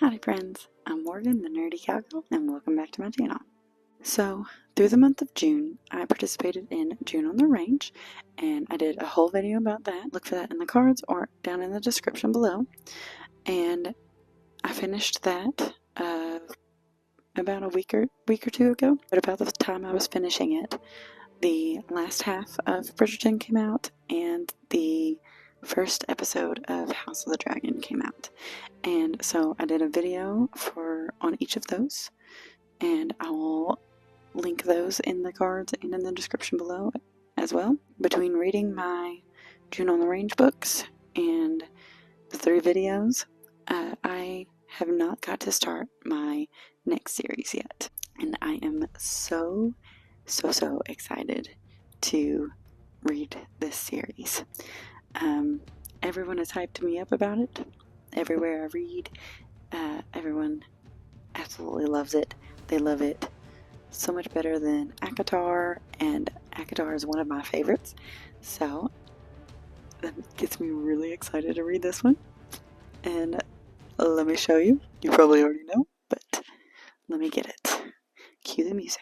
Howdy friends, I'm Morgan, the Nerdy Cowgirl, and welcome back to my channel. So, through the month of June, I participated in June on the Range, and I did a whole video about that. Look for that in the cards or down in the description below. And I finished that about a week or two ago. But about the time I was finishing it, the last half of Bridgerton came out, and the first episode of House of the Dragon came out. And so I did a video on each of those, and I will link those in the cards and in the description below as well. Between reading my June on the Range books and the 3 videos, I have not got to start my next series yet. And I am so excited to read this series. Everyone has hyped me up about it. Everywhere I read, everyone absolutely loves it. They love it so much better than ACOTAR, and ACOTAR is one of my favorites. So that gets me really excited to read this one. And let me show you. You probably already know, but let me get it. Cue the music.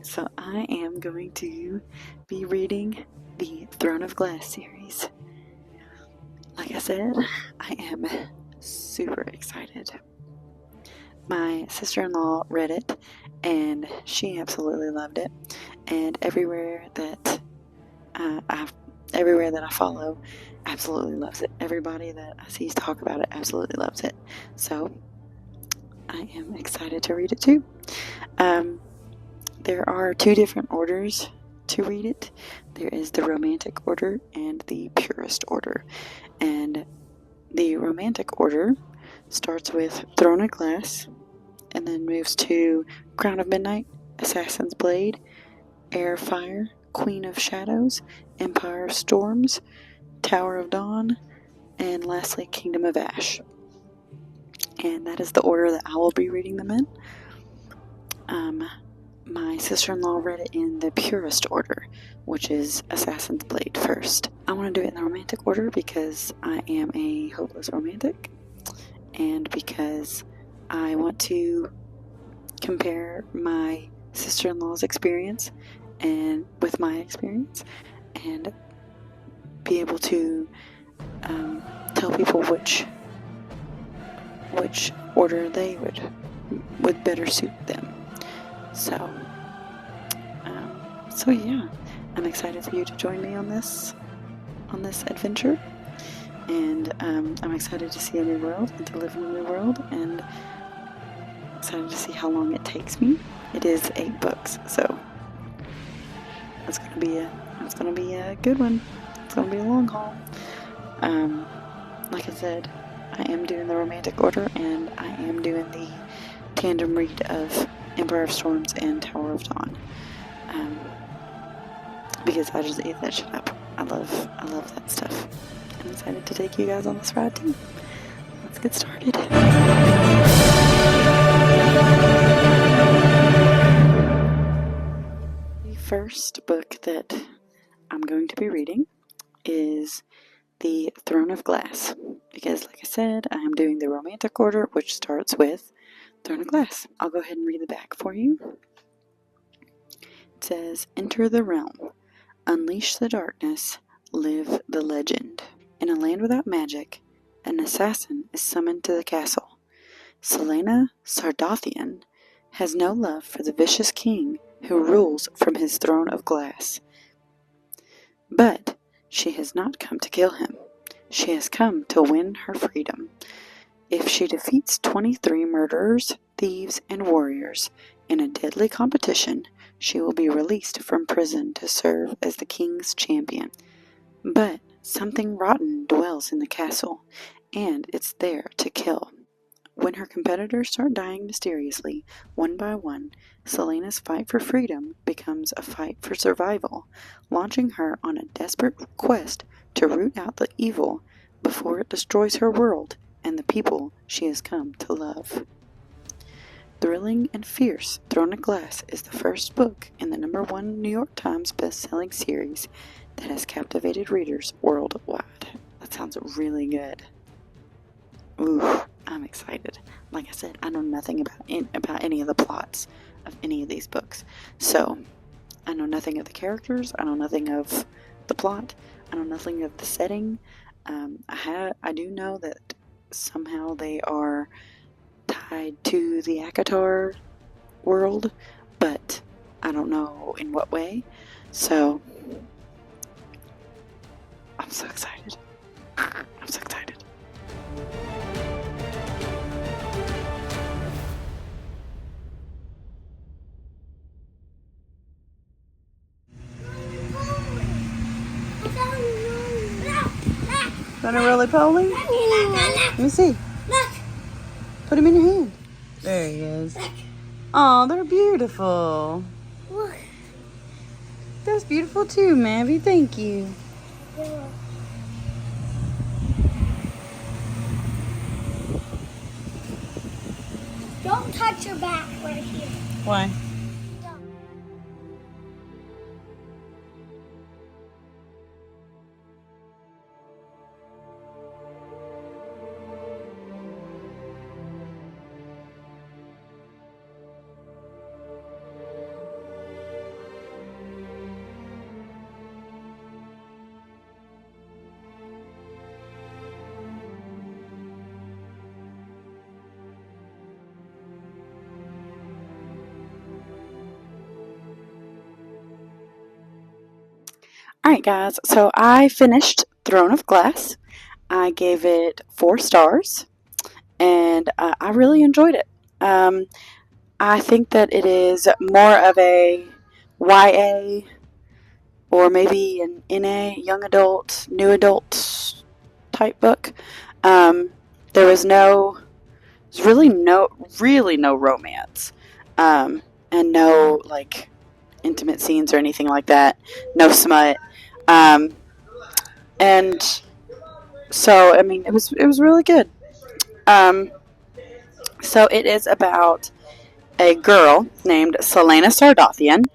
So I am going to be reading the Throne of Glass series. Like I said, I am super excited. My sister-in-law read it, and she absolutely loved it. And everywhere that I follow absolutely loves it. Everybody that I see talk about it absolutely loves it. So I am excited to read it too. There are 2 different orders to read it. There is the Romantic Order and the Purist Order. And the Romantic Order starts with Throne of Glass, and then moves to Crown of Midnight, Assassin's Blade, Heir of Fire, Queen of Shadows, Empire of Storms, Tower of Dawn, and lastly Kingdom of Ash. And that is the order that I will be reading them in. My sister-in-law read it in the Purist Order, which is Assassin's Blade first. I want to do it in the Romantic Order because I am a hopeless romantic, and because I want to compare my sister-in-law's experience and with my experience, and be able to tell people which order they would better suit them. So yeah, I'm excited for you to join me on this adventure, and I'm excited to see a new world and to live in a new world, and excited to see how long it takes me. It is 8 books, so it's gonna be a good one. It's gonna be a long haul. Like I said, I am doing the Romantic Order, and I am doing the tandem read of Empire of Storms and Tower of Dawn, because I just ate that shit up. I love that stuff. I'm excited to take you guys on this ride too. Let's get started. The first book that I'm going to be reading is the Throne of Glass, because like I said, I am doing the Romantic Order, which starts with Throne of Glass. I'll go ahead and read the back for you. It says, "Enter the realm. Unleash the darkness. Live the legend. In a land without magic, an assassin is summoned to the castle. Selena Sardothian has no love for the vicious king who rules from his throne of glass. But she has not come to kill him. She has come to win her freedom. If she defeats 23 murderers, thieves, and warriors in a deadly competition, she will be released from prison to serve as the king's champion. But something rotten dwells in the castle, and it's there to kill. When her competitors start dying mysteriously, one by one, Selena's fight for freedom becomes a fight for survival, launching her on a desperate quest to root out the evil before it destroys her world and the people she has come to love. Thrilling and Fierce, Throne of Glass is the first book in the #1 New York Times best-selling series that has captivated readers worldwide. That sounds really good. Ooh, I'm excited. Like I said, I know nothing about any of the plots of any of these books. So, I know nothing of the characters. I know nothing of the plot. I know nothing of the setting. I do know that somehow they are tied to the ACOTAR world, but I don't know in what way. So, I'm so excited. I'm so excited. Is that a roly-poly? Let me see. Put him in your hand. There he is. Oh, they're beautiful. Look. That's beautiful too, Mavi. Thank you. Don't touch your back right here. Why? Alright guys, so I finished Throne of Glass. I gave it 4 stars, and I really enjoyed it. I think that it is more of a YA or maybe an NA, young adult, new adult type book. There's really no romance, and no like intimate scenes or anything like that. No smut. And so, I mean, it was really good. So it is about a girl named Selena Sardothian,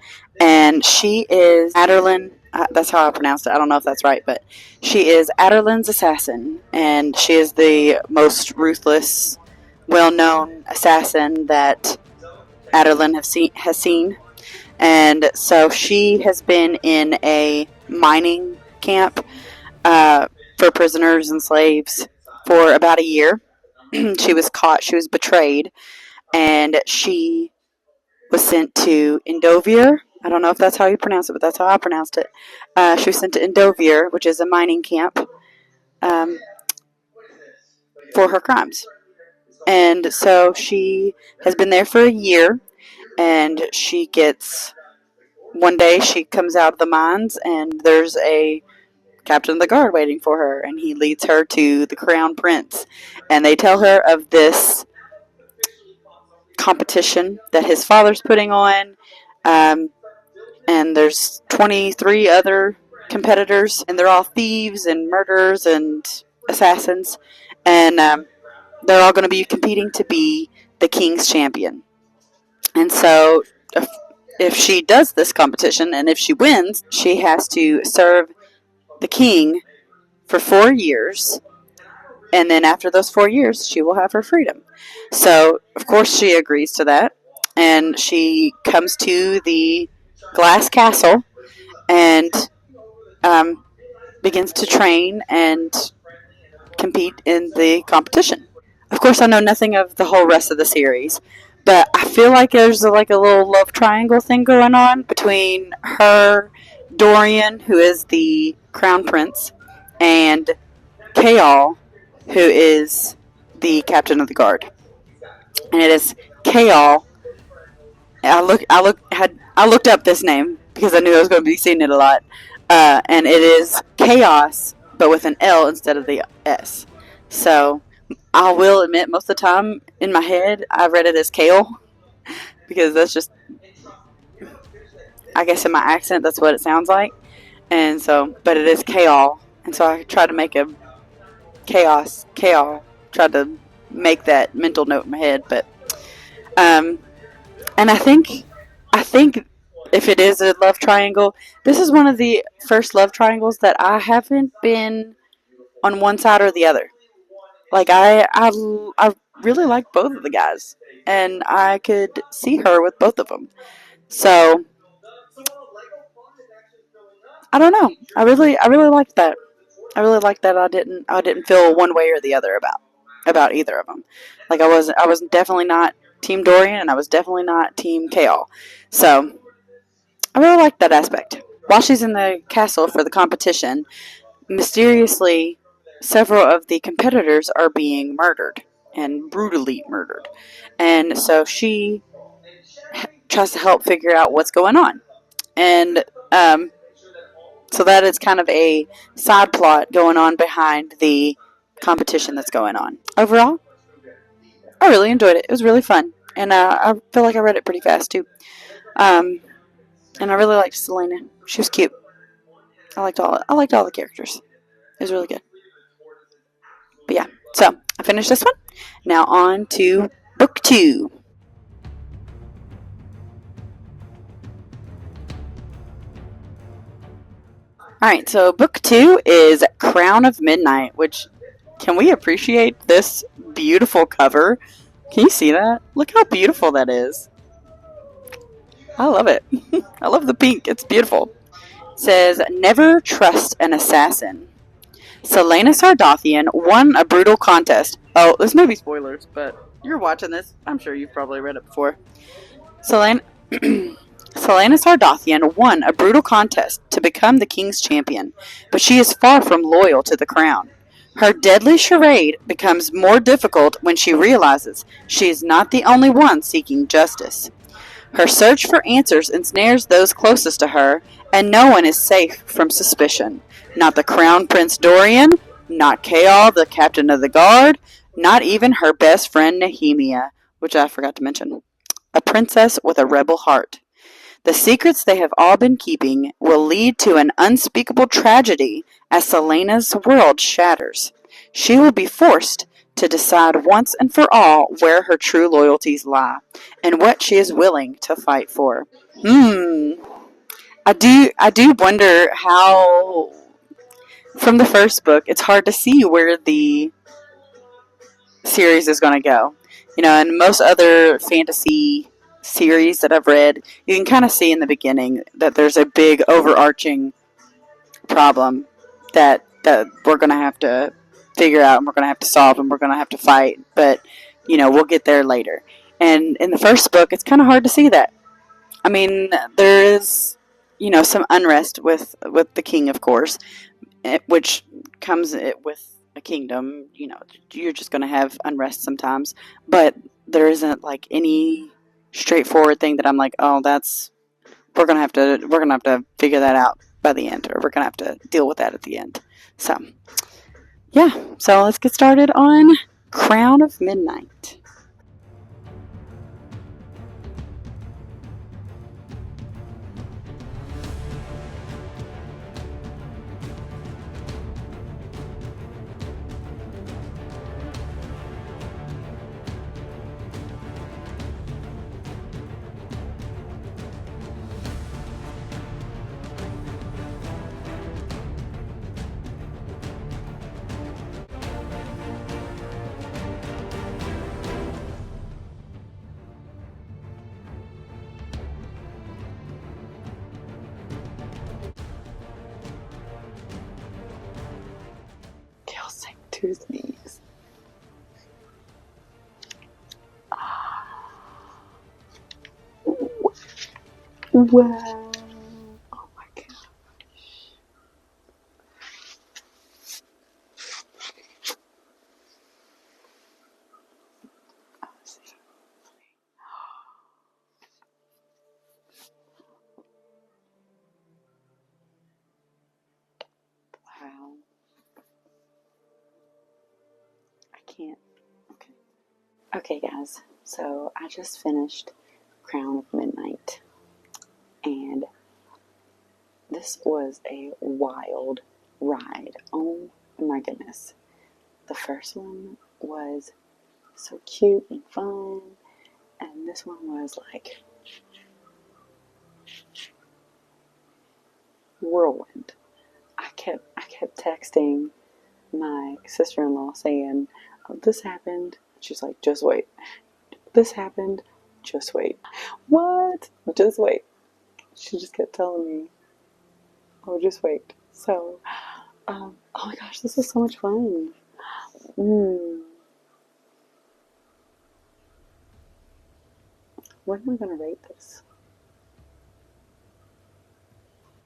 and she is Aderlin. That's how I pronounced it. I don't know if that's right, but she is Aderlin's assassin, and she is the most ruthless, well-known assassin that Aderlin has seen. And so she has been in a mining camp for prisoners and slaves for about a year. She was caught, she was betrayed, and she was sent to Indovir. I don't know if that's how you pronounce it, but that's how I pronounced it. She was sent to Indovir, which is a mining camp, for her crimes. And so she has been there for a year, and one day she comes out of the mines, and there's a captain of the guard waiting for her, and he leads her to the crown prince, and they tell her of this competition that his father's putting on, and there's 23 other competitors, and they're all thieves and murderers and assassins, and they're all going to be competing to be the king's champion. And so if she does this competition and if she wins, she has to serve the king for 4 years, and then after those 4 years she will have her freedom. So of course she agrees to that, and she comes to the glass castle and begins to train and compete in the competition. Of course, I know nothing of the whole rest of the series, but I feel like there's a little love triangle thing going on between her, Dorian, who is the crown prince, and Kaal, who is the captain of the guard. And it is Kaal. I looked up this name because I knew I was going to be seeing it a lot, and it is chaos, but with an L instead of the S. So I will admit, most of the time in my head, I read it as kale because that's just, I guess in my accent, that's what it sounds like. And so, but it is kale. And so I tried to make a kale. Tried to make that mental note in my head, but um, and I think if it is a love triangle, this is one of the first love triangles that I haven't been on one side or the other. Like I really like both of the guys, and I could see her with both of them. So I don't know. I really liked that. I really liked that. I didn't feel one way or the other about either of them. Like I was definitely not Team Dorian, and I was definitely not Team Kale. So I really liked that aspect. While she's in the castle for the competition, mysteriously, several of the competitors are being murdered and brutally murdered, and so she tries to help figure out what's going on. And so that is kind of a side plot going on behind the competition that's going on. Overall, I really enjoyed it. It was really fun, and I feel like I read it pretty fast too. Um, and I really liked Selena. She was cute. I liked all the characters. It was really good. But yeah, so I finished this one. Now on to book 2. Alright, so book 2 is Crown of Midnight, which, can we appreciate this beautiful cover? Can you see that? Look how beautiful that is. I love it. I love the pink. It's beautiful. It says, never trust an assassin. Selena Sardathian won a brutal contest. Oh, this may be spoilers, but you're watching this. I'm sure you've probably read it before. Selena, Selena Sardathian won a brutal contest to become the king's champion, but she is far from loyal to the crown. Her deadly charade becomes more difficult when she realizes she is not the only one seeking justice. Her search for answers ensnares those closest to her, and no one is safe from suspicion. Not the Crown Prince Dorian, not Kaal, the captain of the guard, not even her best friend Nehemia, which I forgot to mention. A princess with a rebel heart. The secrets they have all been keeping will lead to an unspeakable tragedy as Selena's world shatters. She will be forced to decide once and for all where her true loyalties lie and what she is willing to fight for. Hmm. I do wonder how from the first book it's hard to see where the series is going to go. You know, and most other fantasy series that I've read, you can kind of see in the beginning that there's a big overarching problem that we're going to have to figure out and we're going to have to solve and we're going to have to fight, but you know, we'll get there later. And in the first book, it's kind of hard to see that. I mean, there is, you know, some unrest with the king, of course, which comes with a kingdom. You know, you're just going to have unrest sometimes, but there isn't like any straightforward thing that I'm like, oh, that's we're gonna have to figure that out by the end, or we're gonna have to deal with that at the end. So yeah, so let's get started on Crown of Midnight. Kelsey to his knees. Wow. Oh my god. Wow. I can't. Okay. Okay, guys, so I just finished Crown of Midnight, and this was a wild ride. Oh my goodness. The first one was so cute and fun, and this one was like whirlwind. I kept texting my sister-in-law saying, oh, this happened. She's like, just wait. This happened. Just wait. What? Just wait. She just kept telling me, oh, just wait. So, oh my gosh, this is so much fun. What am I going to rate this?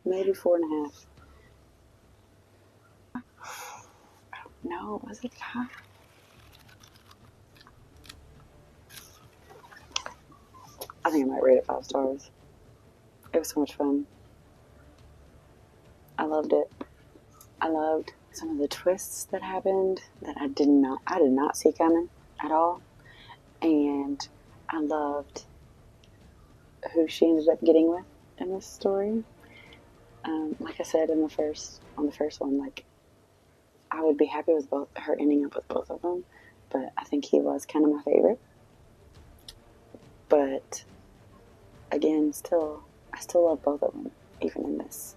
Maybe 4.5. No, was it 5? I think I might rate it 5 stars. It was so much fun. I loved it. I loved some of the twists that happened that I did not see coming at all. And I loved who she ended up getting with in this story. Like I said on the first one, like I would be happy with both her ending up with both of them, but I think he was kind of my favorite. But again, I still love both of them, even in this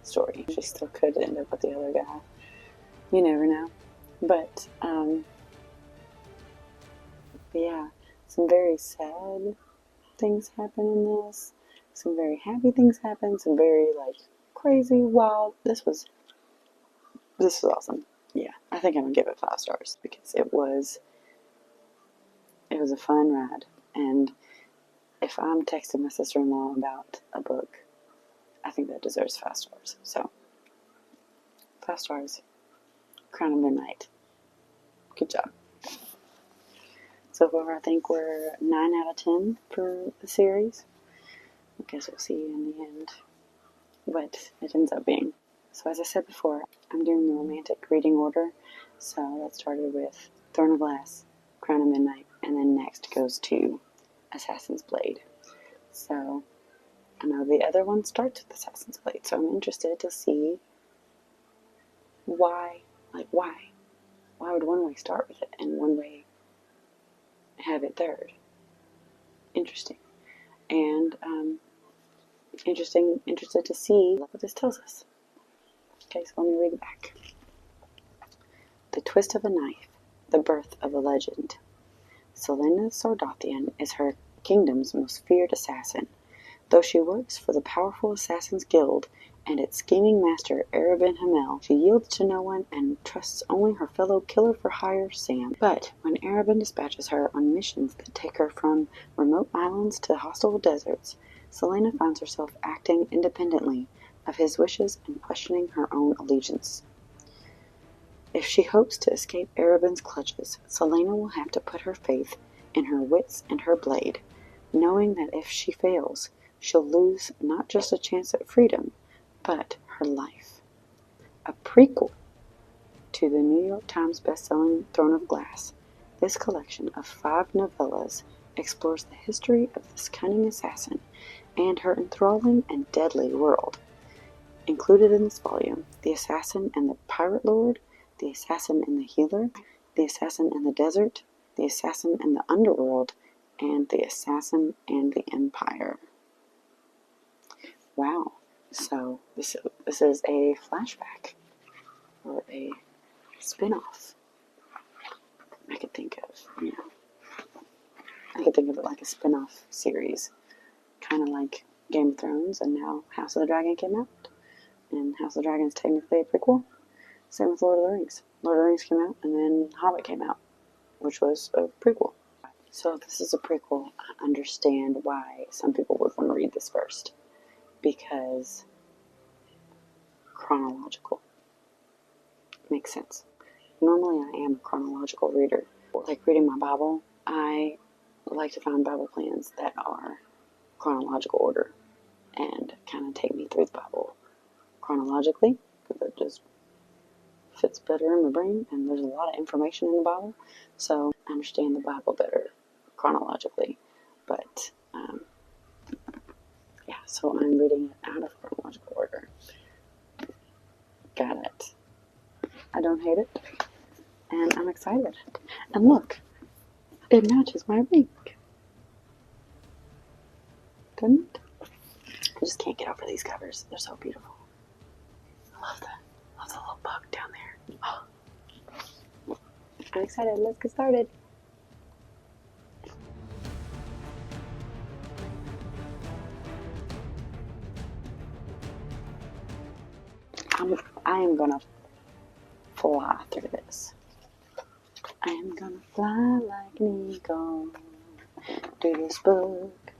story. She still could end up with the other guy. You never know. But yeah, some very sad things happen in this. Some very happy things happen. Some very like crazy, wild. This was awesome. Yeah, I think I'm gonna give it 5 stars because it was a fun ride. And if I'm texting my sister-in-law about a book, I think that deserves 5 stars. So 5 stars. Crown of Midnight. Good job. So far, I think we're 9 out of 10 for the series. I guess we'll see in the end what it ends up being. So as I said before, I'm doing the romantic reading order. So that started with Throne of Glass, Crown of Midnight, and then next goes to Assassin's Blade. So I know the other one starts with Assassin's Blade, so I'm interested to see why would one way start with it and one way have it third. Interesting. And interested to see what this tells us. Okay, so let me read it back. The twist of a knife, the birth of a legend. Selena Sardothian is her kingdom's most feared assassin. Though she works for the powerful Assassin's Guild and its scheming master Arabin Hamel, she yields to no one and trusts only her fellow killer-for-hire Sam. But when Arabin dispatches her on missions that take her from remote islands to hostile deserts, Selena finds herself acting independently of his wishes and questioning her own allegiance. If she hopes to escape Arabin's clutches, Selena will have to put her faith in her wits and her blade, knowing that if she fails, she'll lose not just a chance at freedom, but her life. A prequel to the New York Times bestselling Throne of Glass, this collection of 5 novellas explores the history of this cunning assassin and her enthralling and deadly world. Included in this volume, The Assassin and the Pirate Lord, The Assassin and the Healer, The Assassin in the Desert, The Assassin in the Underworld, and The Assassin and the Empire. Wow. So this is a flashback or a spin-off. I could think of, I could think of it like a spin-off series, kind of like Game of Thrones, and now House of the Dragon came out, and House of the Dragon is technically a prequel. Same with Lord of the Rings. Lord of the Rings came out, and then Hobbit came out, which was a prequel. So if this is a prequel, I understand why some people would want to read this first, because chronological. Makes sense. Normally I am a chronological reader. Like reading my Bible, I like to find Bible plans that are chronological order and kind of take me through the Bible chronologically, because it just fits better in my brain, and there's a lot of information in the Bible. So understand the Bible better chronologically. But yeah, so I'm reading it out of chronological order. Got it. I don't hate it, and I'm excited. And look, it matches my ring. Doesn't it? I just can't get over these covers. They're so beautiful. I love the little bug down there. Oh. I'm excited. Let's get started. I am gonna fly through this. I am gonna fly like an eagle through this book.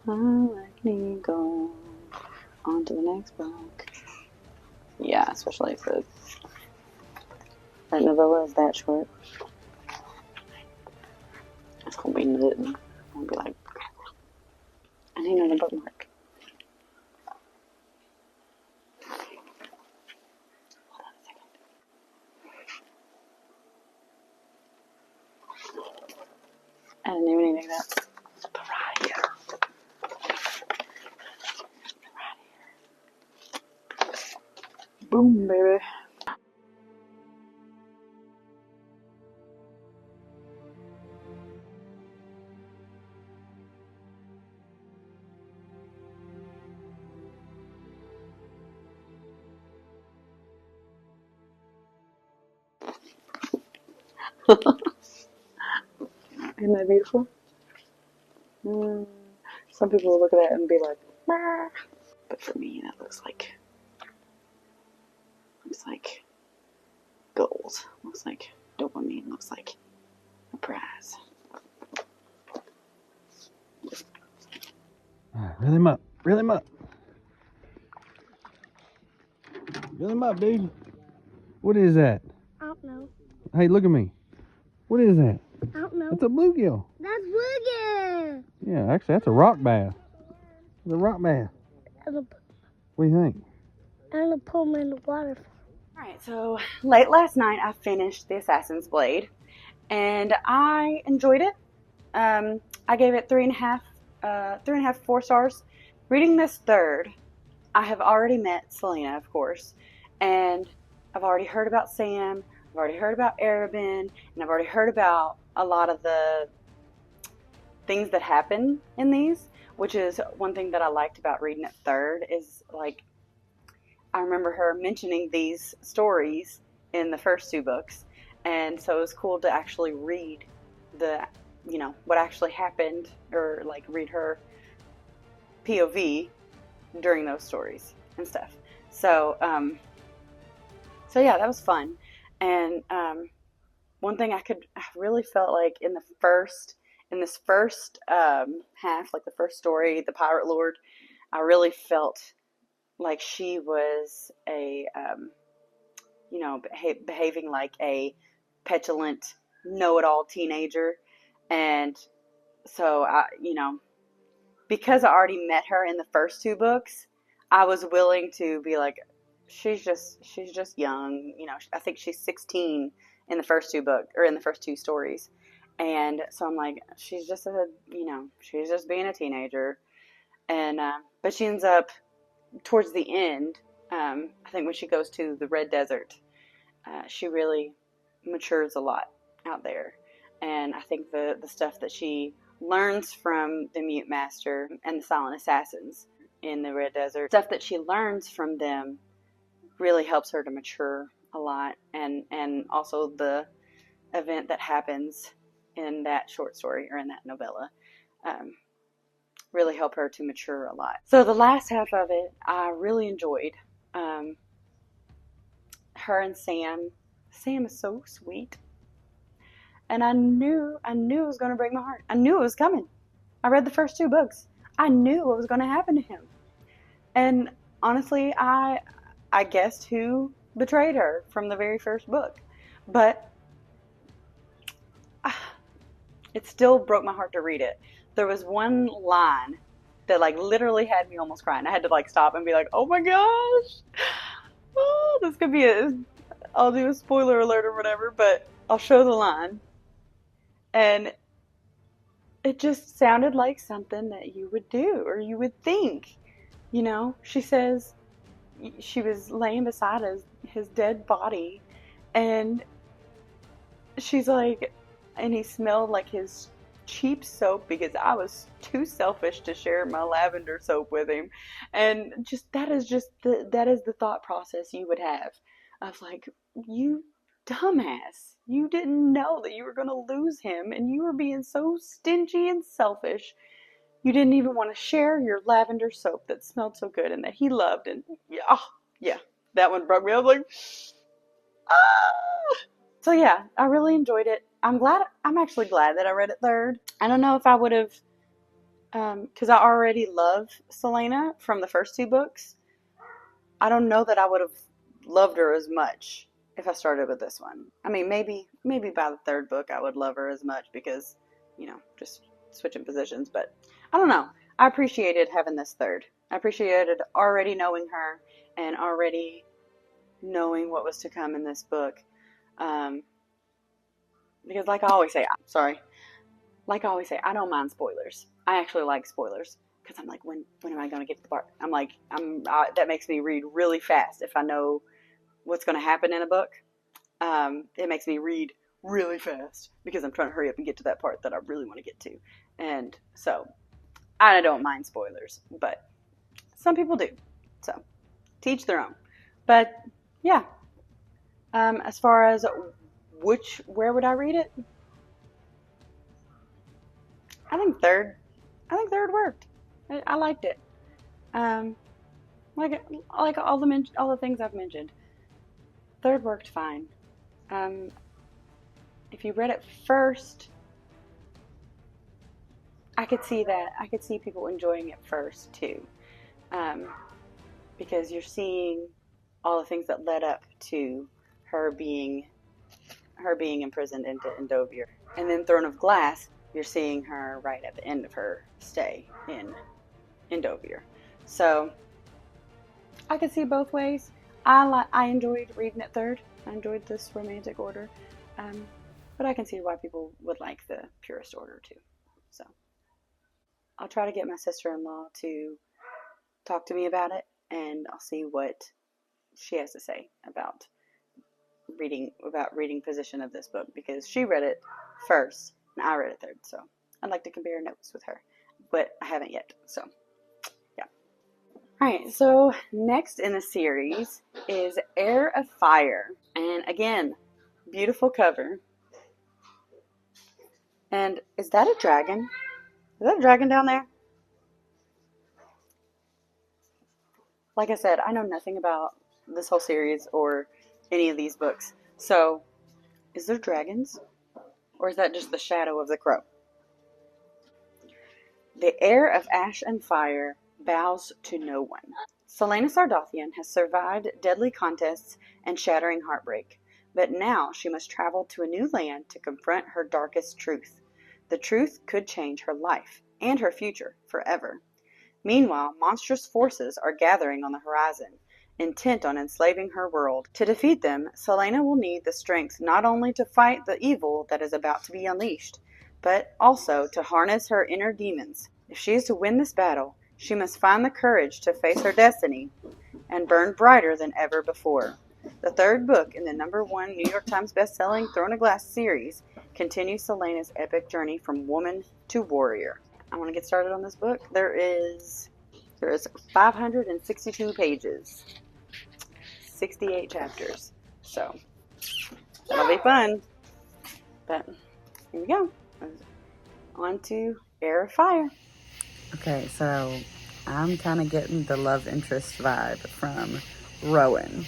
Fly like an eagle on to the next book. Yeah, especially if that novella is that short. It's gonna be nothing. I'm gonna be like, I need another bookmark. Hold on a second. I didn't even need that. But right here. Right here. Boom, baby. Isn't that beautiful? Some people will look at that and be like, bah. But for me, that looks like gold. Looks like dopamine. Looks like a prize. Reel him up. Reel him up. Reel him up, dude. What is that? I don't know. Hey, look at me. What is that? I don't know. That's a bluegill. That's Wiggy. Yeah, actually, that's a rock bass. It's a rock bass. What do you think? I'm gonna pull him in the water. Alright, so late last night I finished The Assassin's Blade and I enjoyed it. I gave it 3.5, 4 stars. Reading this third, I have already met Selena, of course, and I've already heard about Sam, I've already heard about Arabin, and I've already heard about a lot of the things that happen in these, which is one thing that I liked about reading it third is like I remember her mentioning these stories in the first 2 books, and so it was cool to actually read what actually happened, or like read her POV during those stories and stuff. So yeah, that was fun. And one thing I really felt like in this first half, like the first story, the Pirate Lord, I really felt like she was behaving like a petulant, know-it-all teenager. And so because I already met her in the first 2 books, I was willing to be like, she's just young. I think she's 16 in the first 2 books, or in the first 2 stories. And so I'm like, she's just being a teenager. And but she ends up towards the end, I think when she goes to the Red Desert, she really matures a lot out there. And I think the stuff that she learns from the Mute Master and the Silent Assassins in the Red Desert, stuff that she learns from them really helps her to mature a lot. And also the event that happens in that short story, or in that novella, really help her to mature a lot. So the last half of it, I really enjoyed. Her and Sam. Sam is so sweet. And I knew it was going to break my heart. I knew it was coming. I read the first 2 books. I knew what was going to happen to him. And honestly, I guessed who betrayed her from the very first book. But it still broke my heart to read it. There was one line that like literally had me almost crying. I had to like stop and be like, oh my gosh. Oh, this could be I'll do a spoiler alert or whatever, but I'll show the line. And it just sounded like something that you would do or you would think. You know, she says she was laying beside his dead body, and she's like, and he smelled like his cheap soap because I was too selfish to share my lavender soap with him. And that is the thought process you would have of like, you dumbass, you didn't know that you were going to lose him and you were being so stingy and selfish. You didn't even want to share your lavender soap that smelled so good and that he loved. And yeah, oh, yeah, that one broke me. I was like, ah. So yeah, I really enjoyed it. I'm actually glad that I read it third. I don't know if I would have, because I already love Selena from the first two books. I don't know that I would have loved her as much if I started with this one. I mean, maybe by the third book I would love her as much because, you know, just switching positions. But I don't know. I appreciated having this third. I appreciated already knowing her and already knowing what was to come in this book. Because like I always say, I don't mind spoilers. I actually like spoilers because I'm like, when am I going to get to the part? I'm like, that makes me read really fast if I know what's going to happen in a book. It makes me read really fast because I'm trying to hurry up and get to that part that I really want to get to. And so I don't mind spoilers, but some people do. So teach their own. But yeah, as far as where would I read it? I think third. I think third worked. I liked it. Um, like all the things I've mentioned. Third worked fine. Um, if you read it first, I could see that. I could see people enjoying it first too, um, because you're seeing all the things that led up to her being imprisoned into Endovir, and then Throne of Glass. You're seeing her right at the end of her stay in Endovir. So I could see both ways. I enjoyed reading it third. I enjoyed this romantic order, but I can see why people would like the purest order too. So I'll try to get my sister-in-law to talk to me about it, and I'll see what she has to say about reading position of this book because she read it first and I read it third. So I'd like to compare notes with her, but I haven't yet. So yeah. Alright, so next in the series is Heir of Fire. And again, beautiful cover. And is that a dragon? Is that a dragon down there? Like I said, I know nothing about this whole series or any of these books. So, is there dragons? Or is that just the shadow of the crow? The heir of ash and fire bows to no one. Selena Sardothien has survived deadly contests and shattering heartbreak, but now she must travel to a new land to confront her darkest truth. The truth could change her life and her future forever. Meanwhile, monstrous forces are gathering on the horizon, intent on enslaving her world. To defeat them, Selena will need the strength not only to fight the evil that is about to be unleashed, but also to harness her inner demons. If she is to win this battle, she must find the courage to face her destiny and burn brighter than ever before. The third book in the #1 New York Times best-selling Throne of Glass series continues Selena's epic journey from woman to warrior. I want to get started on this book. There is 562 pages, 68 chapters. So that'll be fun. But here we go. On to Heir of Fire. Okay, so I'm kind of getting the love interest vibe from Rowan.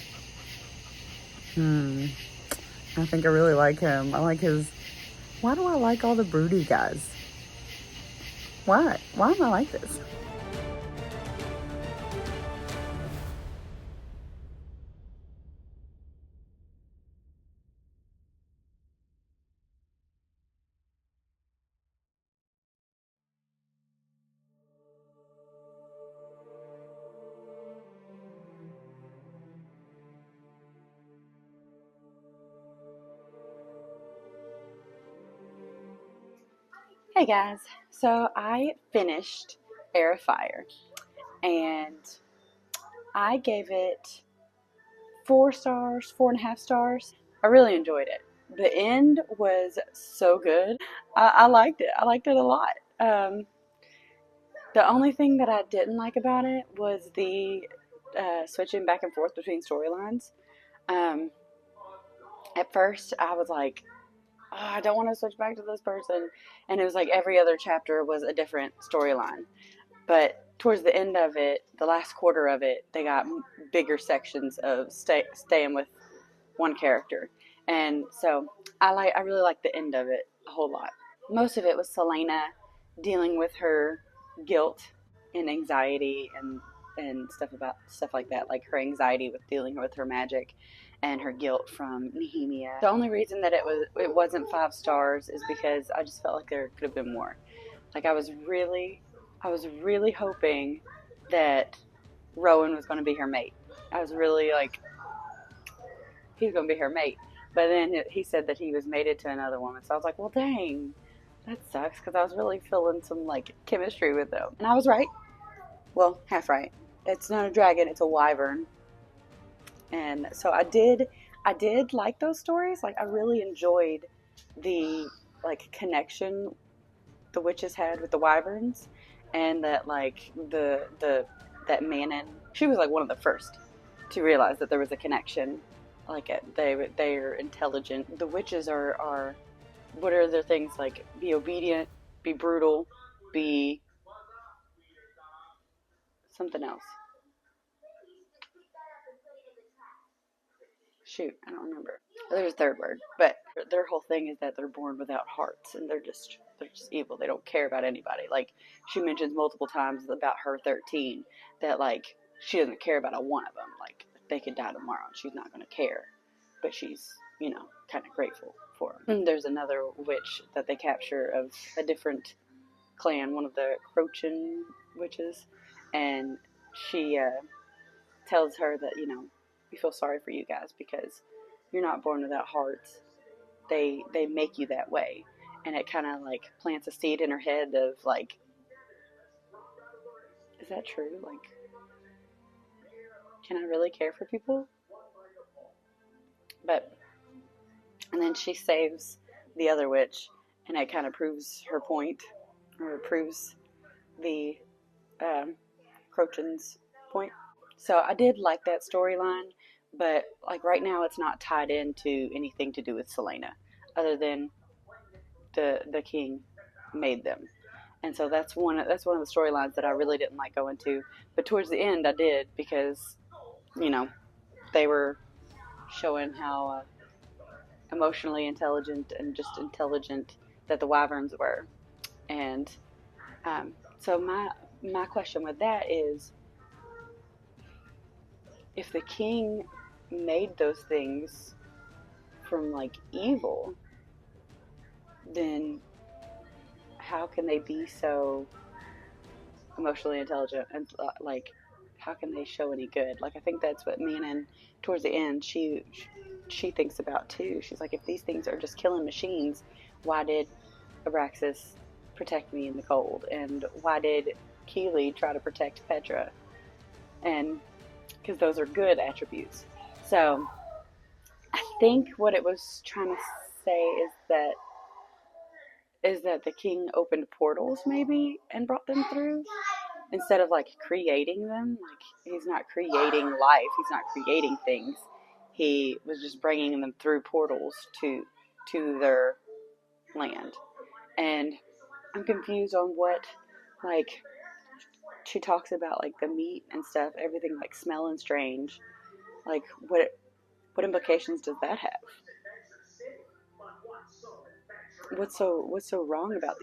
I think I really like him. I like his... Why do I like all the broody guys? Why? Why am I like this? Hey guys, so I finished Heir of Fire and I gave it 4 stars, 4.5 stars. I really enjoyed it. The end was so good. I liked it. I liked it a lot. The only thing that I didn't like about it was the switching back and forth between storylines. Um, at first, I was like, oh, I don't want to switch back to this person. And it was like every other chapter was a different storyline. But towards the end of it, the last quarter of it, they got bigger sections of staying with one character. And so I really like the end of it a whole lot. Most of it was Selena dealing with her guilt and anxiety and stuff like that, like her anxiety with dealing with her magic and her guilt from Nehemia. The only reason that it wasn't 5 stars is because I just felt like there could have been more. Like I was really hoping that Rowan was going to be her mate. I was really like, he's going to be her mate. But then he said that he was mated to another woman. So I was like, well, dang, that sucks, because I was really feeling some like chemistry with them. And I was right. Well, half right. It's not a dragon, it's a wyvern. And so I did like those stories. Like I really enjoyed the like connection the witches had with the wyverns, and that like that Manon, she was like one of the first to realize that there was a connection. Like they're intelligent. The witches are what are their things, like be obedient, be brutal, be something else. Shoot, I don't remember. There's a third word, but their whole thing is that they're born without hearts, and they're just evil. They don't care about anybody. Like she mentions multiple times about her 13, that like she doesn't care about a one of them. Like they could die tomorrow, and she's not going to care. But she's kind of grateful for them. There's another witch that they capture of a different clan, one of the Crochin witches, and she tells her that we feel sorry for you guys because you're not born without hearts. They make you that way, and it kind of like plants a seed in her head of like, is that true? Like, can I really care for people? But and then she saves the other witch, and it kind of proves her point, or proves the Crochin's point. So I did like that storyline, but like right now it's not tied into anything to do with Selena, other than the king made them. And so that's one of the storylines that I really didn't like going to. But towards the end I did, because they were showing how emotionally intelligent and just intelligent that the wyverns were. And so my question with that is, if the king made those things from like evil, then how can they be so emotionally intelligent, and like how can they show any good? Like I think that's what Manon towards the end she thinks about too. She's like, if these things are just killing machines, why did Abraxas protect me in the cold, and why did Keeley try to protect Petra? And because those are good attributes. So I think what it was trying to say is that the king opened portals maybe and brought them through, instead of like creating them. Like he's not creating life, he's not creating things. He was just bringing them through portals to their land. And I'm confused on what, like, she talks about like the meat and stuff, everything like smelling strange. Like what implications does that have? What's so wrong about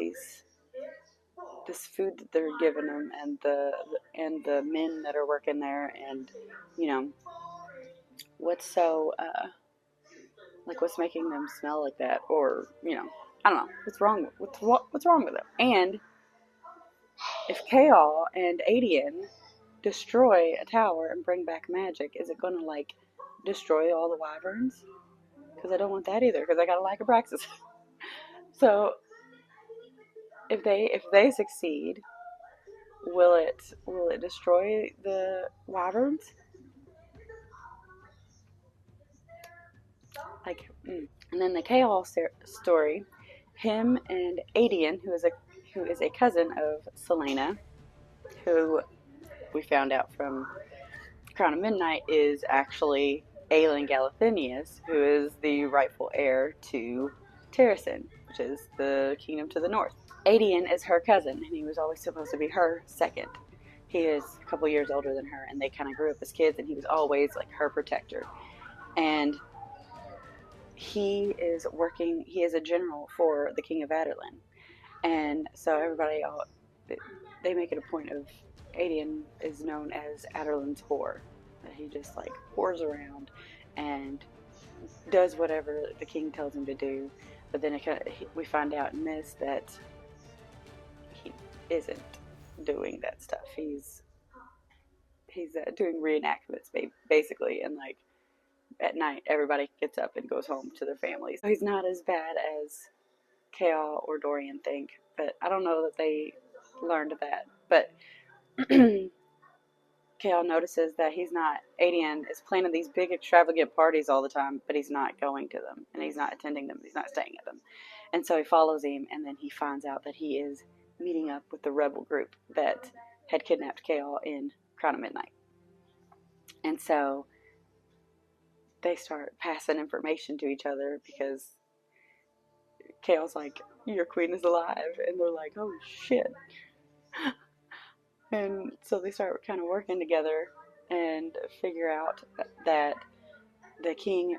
this food that they're giving them, and the men that are working there, and what's so like what's making them smell like that? Or I don't know what's wrong with them. And if Kaol and Adian destroy a tower and bring back magic, is it gonna like destroy all the wyverns? Because I don't want that either, because I gotta like Abraxas. So if they succeed, will it destroy the wyverns? Like, and then the Chaol story, him and Adian, who is a cousin of Selena, who we found out from Crown of Midnight is actually Aelin Galathynius, who is the rightful heir to Terrasen, which is the kingdom to the north. Adian is her cousin, and he was always supposed to be her second. He is a couple years older than her, and they kind of grew up as kids, and he was always like her protector. And he is a general for the King of Adarlan. And so they make it a point of, Adian is known as Adarlan's whore. That he just like whores around and does whatever the king tells him to do. But then we find out in this that he isn't doing that stuff. He's doing reenactments basically, and like at night everybody gets up and goes home to their families. So he's not as bad as Chaol or Dorian think, but I don't know that they learned that. But Chaol notices that Adian is planning these big extravagant parties all the time, but he's not going to them, and he's not attending them, he's not staying at them. And so he follows him, and then he finds out that he is meeting up with the rebel group that had kidnapped Chaol in Crown of Midnight. And so they start passing information to each other because Chaol's like, your queen is alive, and they're like, oh shit. And so they start kind of working together and figure out that the king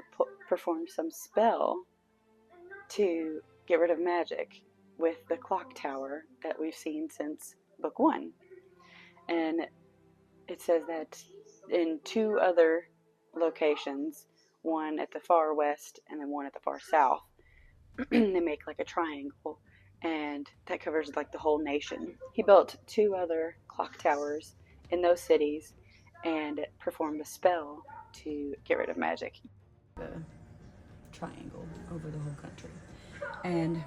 performed some spell to get rid of magic with the clock tower that we've seen since book 1. And it says that in 2 other locations, one at the far west and then one at the far south, they make like a triangle, and that covers like the whole nation. He built 2 other clock towers in those cities and performed a spell to get rid of magic. The triangle over the whole country. And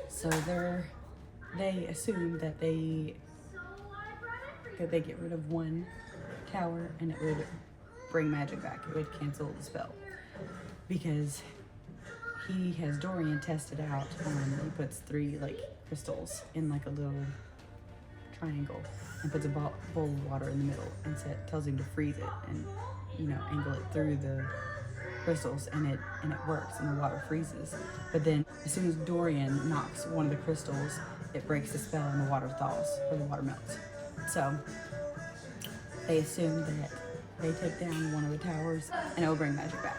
so they assume that they get rid of one tower and it would bring magic back. It would cancel the spell. Because he has Dorian tested out. He puts 3 like crystals in like a little triangle and puts a bowl of water in the middle and tells him to freeze it and angle it through the crystals, and it works and the water freezes. But then as soon as Dorian knocks one of the crystals, it breaks the spell and the water thaws or the water melts. So they assume that they take down one of the towers and it will bring magic back.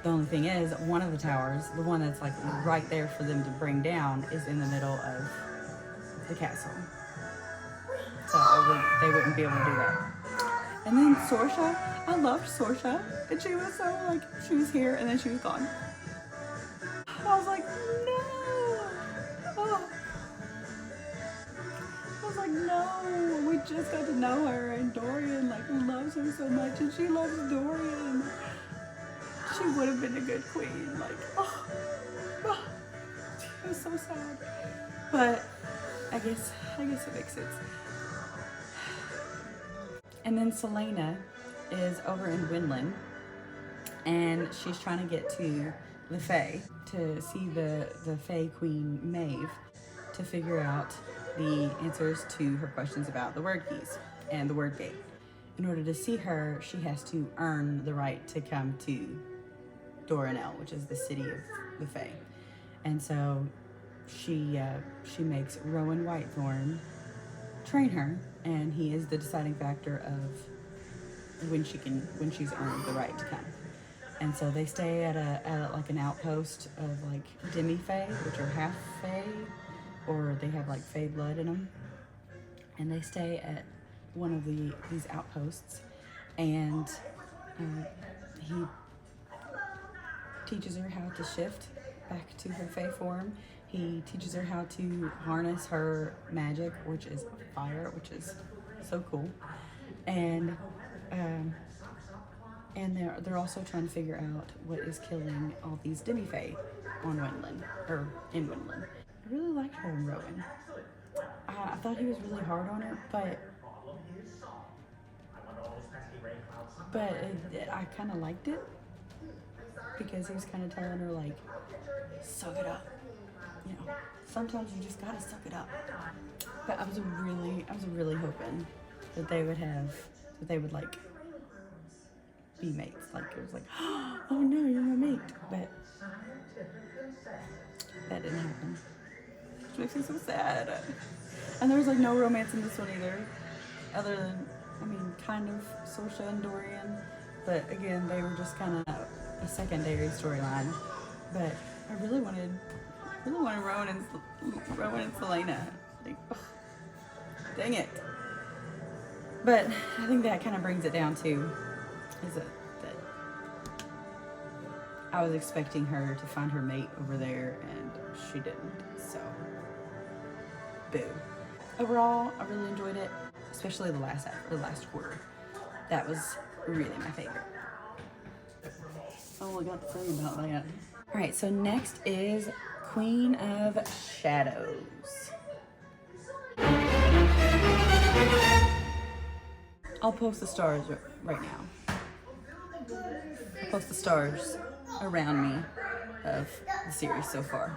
The only thing is, one of the towers, the one that's like right there for them to bring down, is in the middle of the castle. So they wouldn't be able to do that. And then Sorsha, I loved Sorsha, and she was she was here and then she was gone. I was like, no. Oh. I was like, no, we just got to know her, and Dorian loves her so much, and she loves Dorian. She would have been a good queen. It was so sad. But I guess it makes sense. And then Selena is over in Winland, and she's trying to get to the Fae to see the Fae Queen Maeve to figure out the answers to her questions about the word keys and the word gate. In order to see her, she has to earn the right to come to Doranel, which is the city of the Fae. And so she makes Rowan Whitethorn train her, and he is the deciding factor of when she's earned the right to come. And so they stay at an outpost of like demi-fae, which are half fae, or they have like fae blood in them. And they stay at one of these outposts, and he teaches her how to shift back to her fae form. He teaches her how to harness her magic, which is fire, which is so cool. And they're also trying to figure out what is killing all these demi-fae on Winland, or in Winland. really liked her and Rowan. I thought he was really hard on her, but I kind of liked it because he was kind of telling her, like, suck it up. You know, sometimes you just gotta suck it up. But I was really hoping that they would like be mates. Like, it was like, oh no, you're my mate. But that didn't happen, which makes me so sad. And there was like no romance in this one either, other than, I mean, kind of Sorsha and Dorian, but again, they were just kind of a secondary storyline. But I really wanted Rowan and Selena. Like, ugh, dang it. But I think that kind of brings it down to that I was expecting her to find her mate over there, and she didn't. So, boo. Overall, I really enjoyed it, especially the last quarter. That was really my favorite. Oh, I got to say about that. All right, so next is Queen of Shadows. I'll post the stars right now. I'll post the stars around me of the series so far.